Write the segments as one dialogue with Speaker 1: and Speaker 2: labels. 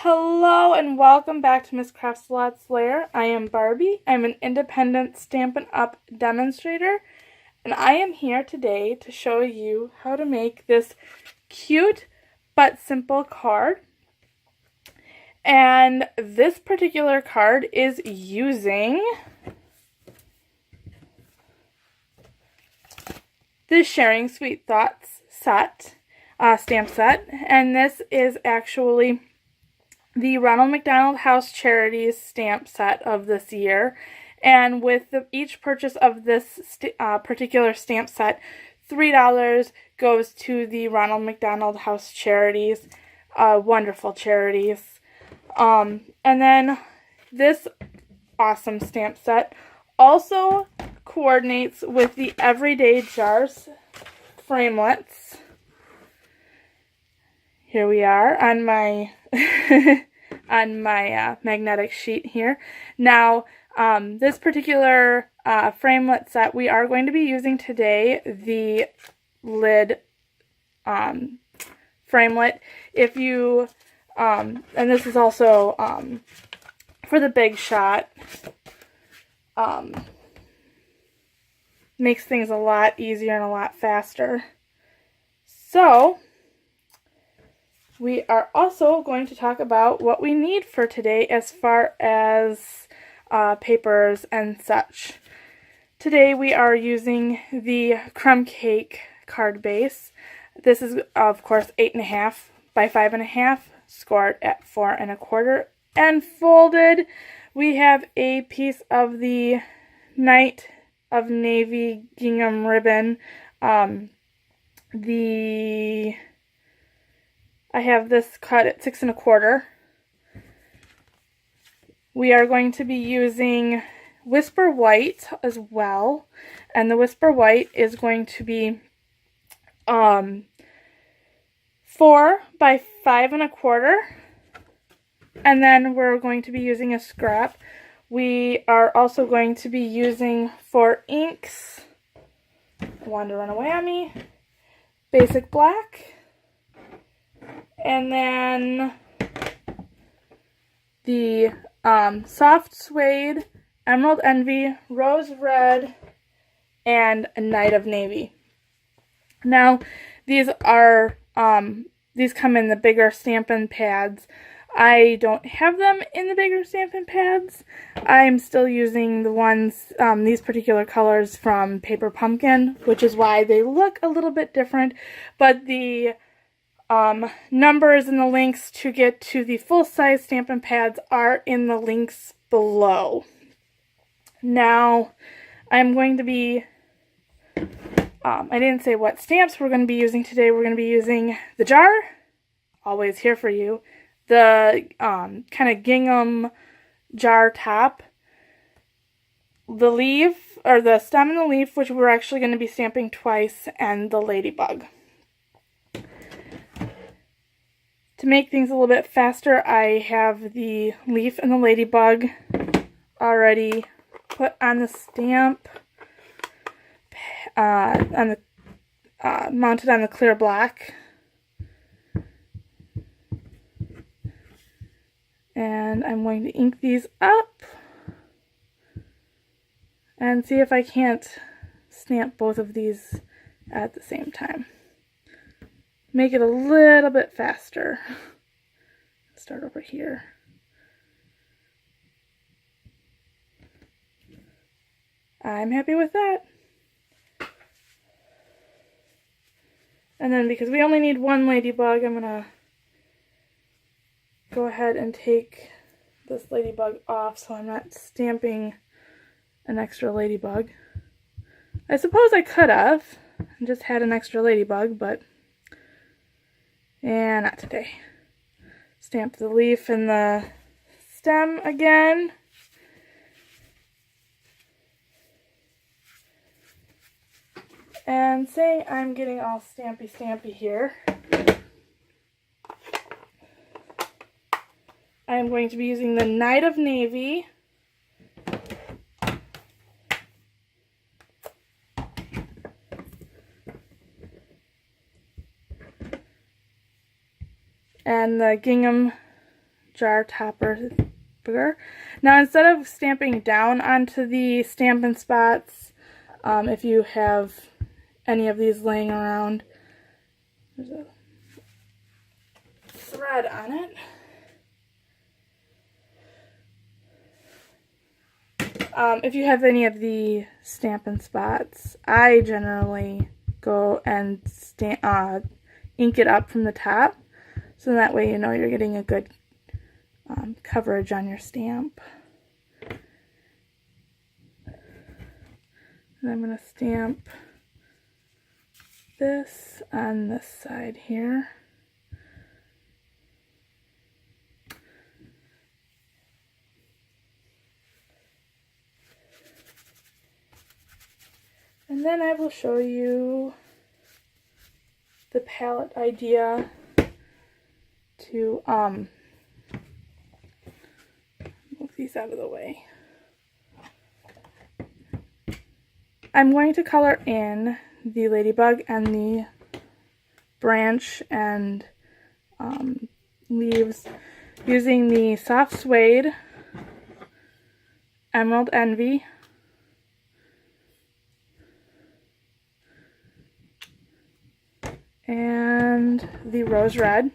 Speaker 1: Hello and welcome back to Miss Craft's Lots Lair. I am Barbie. I'm an independent Stampin' Up! Demonstrator, and I am here today to show you how to make this cute but simple card. And this particular card is using the Sharing Sweet Thoughts set, stamp set, and this is actually the Ronald McDonald House Charities stamp set of this year. And with each purchase of this particular stamp set, $3 goes to the Ronald McDonald House Charities, wonderful charities. And then this awesome stamp set also coordinates with the Everyday Jars Framelits. Here we are on my on my magnetic sheet here. Now, this particular framelit set, we are going to be using today the lid framelit. If you, and this is also for the big shot, makes things a lot easier and a lot faster. So, we are also going to talk about what we need for today as far as papers and such. Today we are using the crumb cake card base. This is, of course, 8.5 by 5.5, scored at 4 1/4, and folded. We have a piece of the Night of Navy gingham ribbon. I have this cut at 6 1/4. We are going to be using Whisper White as well, and the Whisper White is going to be 4 by 5 1/4, and then we're going to be using a scrap. We are also going to be using for inks, one to run away on me, basic black, and then the soft suede, emerald envy, rose red, and a night of navy. Now, these are these come in the bigger Stampin' pads. I don't have them in the bigger Stampin' pads. I'm still using the ones, these particular colors from Paper Pumpkin, which is why they look a little bit different, but the numbers and the links to get to the full-size Stampin' pads are in the links below. Now, I'm going to be, I didn't say what stamps we're going to be using today. We're going to be using the jar, always here for you, the kind of gingham jar top, the leaf, or the stem and the leaf, which we're actually going to be stamping twice, and the ladybug. To make things a little bit faster, I have the leaf and the ladybug already put on the stamp, mounted on the clear black. And I'm going to ink these up and see if I can't stamp both of these at the same time. Make it a little bit faster. Start over here. I'm happy with that. And then because we only need one ladybug, I'm going to go ahead and take this ladybug off so I'm not stamping an extra ladybug. I suppose I could have and just had an extra ladybug, but not today. Stamp the leaf and the stem again. And saying I'm getting all stampy here, I am going to be using the Night of Navy. And the gingham jar topper. Now, instead of stamping down onto the Stampin' spots, if you have any of these laying around, there's a thread on it. If you have any of the Stampin' spots, I generally go and ink it up from the top, so that way you know you're getting a good coverage on your stamp. And I'm going to stamp this on this side here. And then I will show you the palette idea to move these out of the way. I'm going to color in the ladybug and the branch and leaves using the Soft Suede, Emerald Envy, and the Rose Red.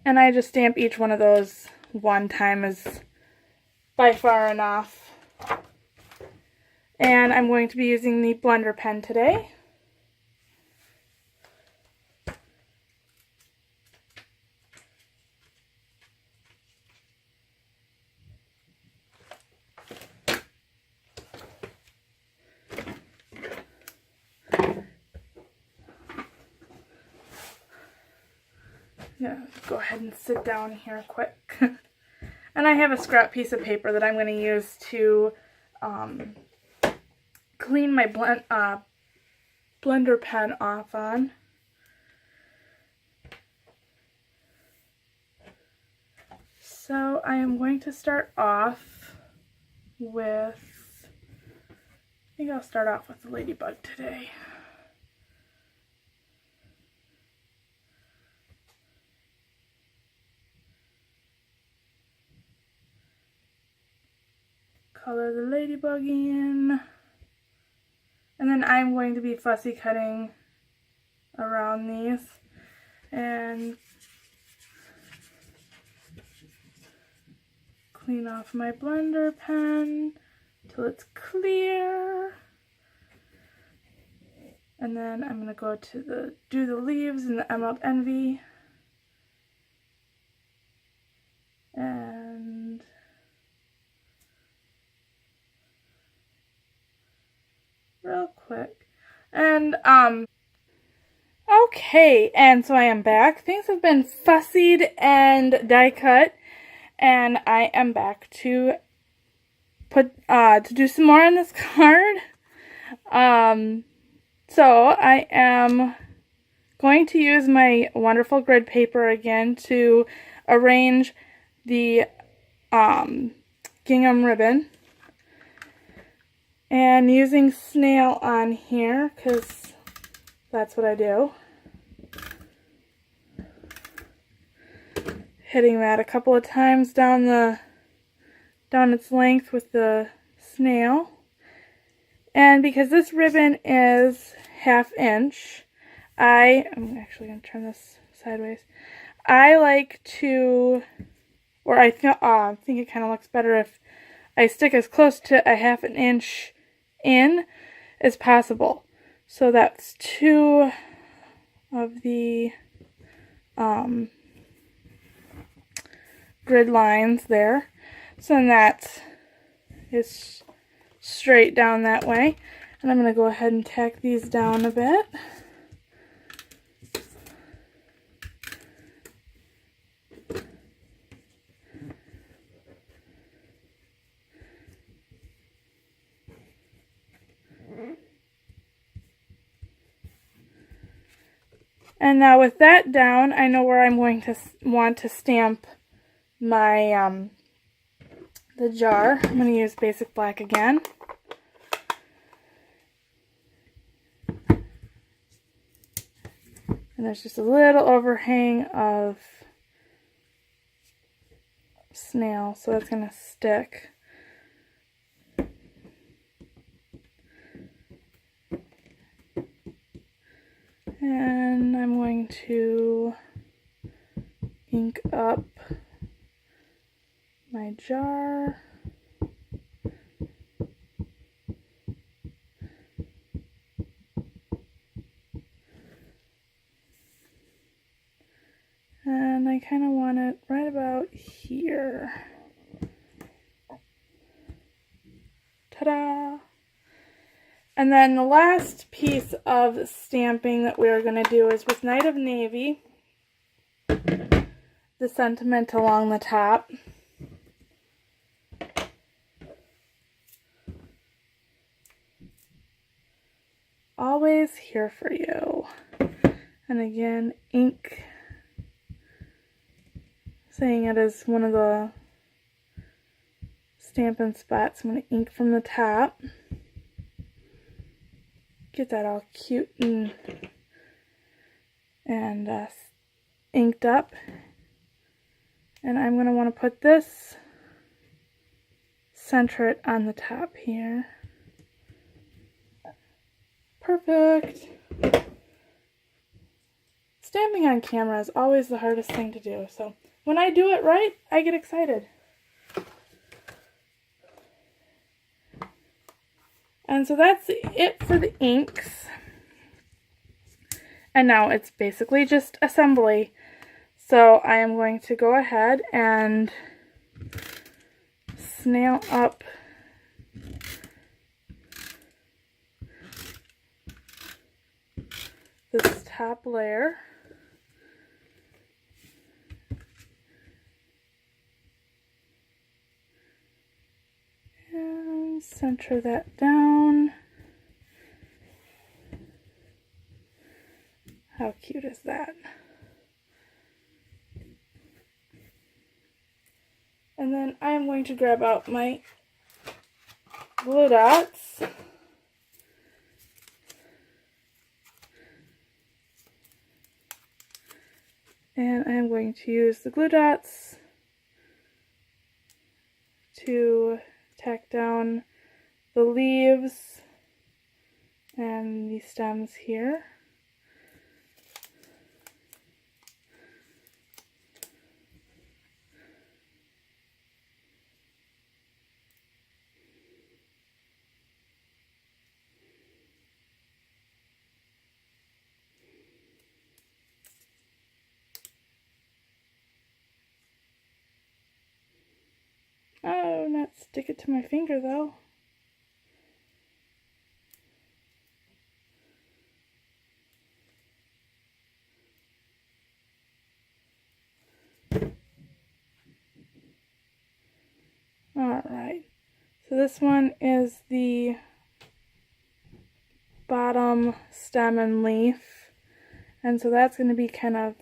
Speaker 1: And I just stamp each one of those one time is by far enough. And I'm going to be using the blender pen today. Yeah, go ahead and sit down here quick. And I have a scrap piece of paper that I'm going to use to clean my blender pen off on. So I am going to start off with, I think I'll start off with the ladybug today. Color the ladybug in. And then I'm going to be fussy cutting around these and clean off my blender pen till it's clear. And then I'm going to go to do the leaves in the Emerald Envy. And real quick. And okay, and so I am back. Things have been fussied and die cut, and I am back to do some more on this card. So I am going to use my wonderful grid paper again to arrange the gingham ribbon. And using snail on here, because that's what I do. Hitting that a couple of times down its length with the snail. And because this ribbon is 1/2 inch, I'm actually going to turn this sideways. I like to, or I think it kind of looks better if I stick as close to 1/2 inch in as possible. So that's 2 of the grid lines there. So then that is straight down that way. And I'm going to go ahead and tack these down a bit. And now with that down, I know where I'm going to want to stamp my the jar. I'm going to use basic black again. And there's just a little overhang of snail, so that's going to stick. And I'm going to ink up my jar. And I kind of want it right about here. Ta-da! And then the last piece of stamping that we're going to do is with Night of Navy, the sentiment along the top. Always here for you. And again, ink, saying it is one of the Stampin' spots. I'm going to ink from the top. Get that all cute and inked up. And I'm going to want to put this, center it on the top here. Perfect. Stamping on camera is always the hardest thing to do, so when I do it right, I get excited. And so that's it for the inks. And now it's basically just assembly. So I am going to go ahead and snail up this top layer. And center that down. How cute is that? And then I am going to grab out my glue dots. And I am going to use the glue dots to tack down the leaves and the stems here. Oh, not stick it to my finger though. Alright, so this one is the bottom stem and leaf, and so that's going to be kind of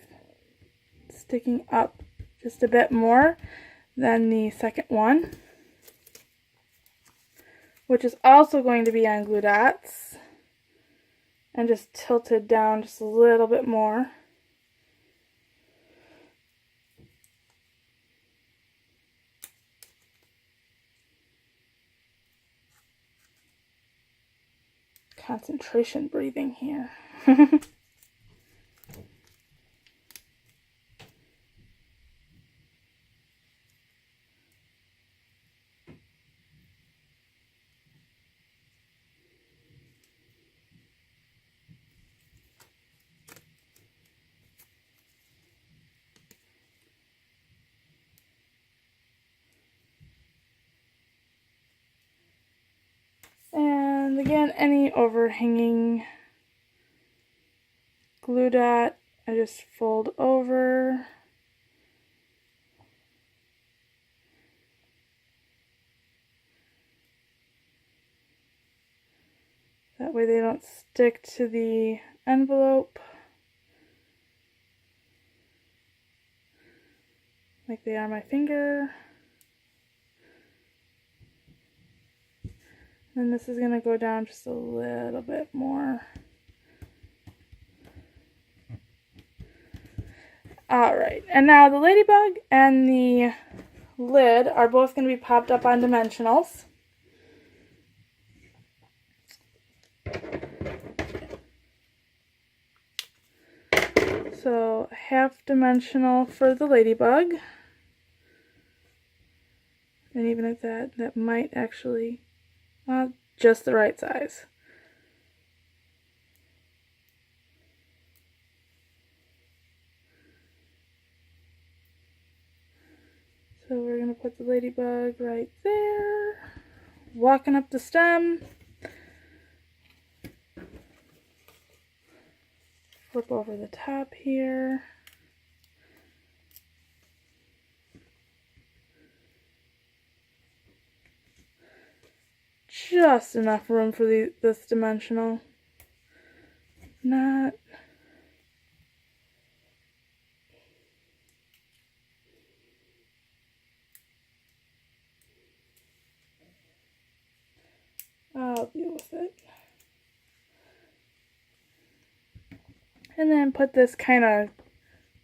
Speaker 1: sticking up just a bit more than the second one, which is also going to be on glue dots and just tilted down just a little bit more. Concentration breathing here. And again, any overhanging glue dot, I just fold over. That way they don't stick to the envelope like they are on my finger. And this is going to go down just a little bit more. Alright, and now the ladybug and the lid are both going to be popped up on dimensionals. So half dimensional for the ladybug. And even at that, that might actually, just the right size. So we're going to put the ladybug right there, walking up the stem. Flip over the top here. Just enough room for this dimensional. Not. I'll deal with it. And then put this kind of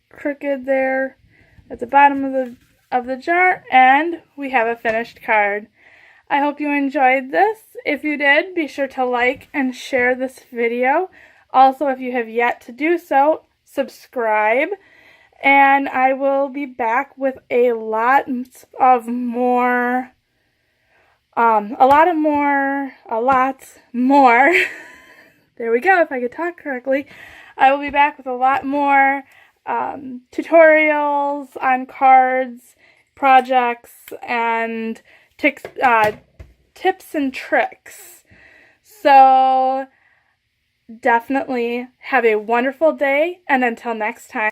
Speaker 1: crooked there at the bottom of the jar, and we have a finished card. I hope you enjoyed this. If you did, be sure to like and share this video. Also, if you have yet to do so, subscribe. And I will be back with a lot more there we go, if I could talk correctly. I will be back with a lot more tutorials on cards, projects, and tips and tricks. So definitely have a wonderful day, and until next time.